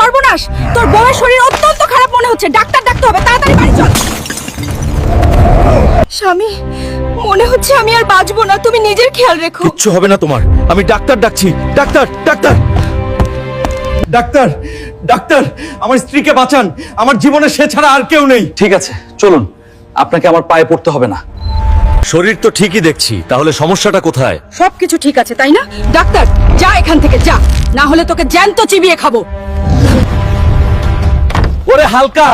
সর্বনাশ, তোর বউয়ের শরীর অত্যন্ত খারাপ মনে হচ্ছে, ডাক্তার ডাকতে হবে, তাড়াতাড়ি বাড়ি চল। স্বামী, মনে হচ্ছে আমি আর বাঁচবো না, তুমি নিজের খেয়াল রেখো। কিচ্ছু হবে না তোমার, আমি ডাক্তার ডাকছি। ডাক্তার, ডাক্তার, ডাক্তার, ডাক্তার, আমার স্ত্রীকে বাঁচান, আমার জীবনে সে ছাড়া আর কেউ নেই। ঠিক আছে, চলুন, আপনাকে আমার পায়ে পড়তে হবে না। শরীর তো ঠিকই দেখছি, তাহলে সমস্যাটা কোথায়? সবকিছু ঠিক আছে তাই না? ডাক্তার, যা এখান থেকে যা, না হলে তোকে জ্যান্ত চিবিয়ে খাবো। ওরে হালকা,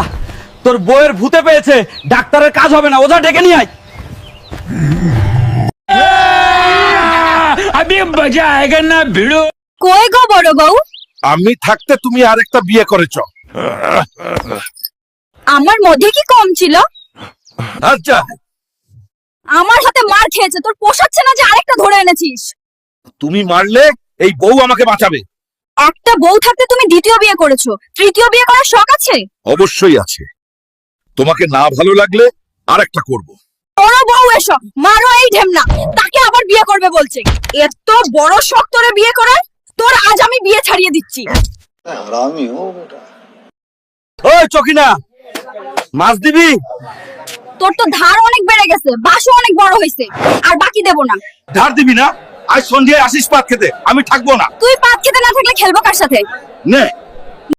তোর বউয়ের ভূতে পেয়েছে, ডাক্তারের কাজ হবে না, ওঝা ডেকে নিয়ে আয়। अभी मजा आएगा ना भिड़ो। কই গো বড় বউ? আমি থাকতে তুমি আরেকটা বিয়ে করেছো। আমার মধ্যে কি কম ছিল? আচ্ছা, আমার হাতে মার খেয়েছে, তোর পোষাচ্ছে না যে আরেকটা ধরে এনেছিস। তুমি মারলে এই বউ আমাকে বাঁচাবে। একটা বউ থাকতে তুমি দ্বিতীয় বিয়ে করেছো, তৃতীয় বিয়ে করার শখ আছে? অবশ্যই আছে, তোমাকে না ভালো লাগলে আরেকটা করব। বড় বউ এসো, মারো এই ঢেমনা, তাকে আবার বিয়ে করবে বলছে। এত বড় শখ তোরে বিয়ে করার, তোর আজ আমি বিয়ে ছাড়িয়ে দিচ্ছি। ওই চকিনা, মাছ দিবি? তোর তো ধার অনেক বেড়ে গেছে, বাসও অনেক বড় হয়েছে, আর বাকি দেব না। ধার দিবি না? আজ সন্ধ্যায় আসিস পাত খেতে, আমি থাকবো না। তুই পাত খেতে না থাকলে খেলবো কার সাথে? নে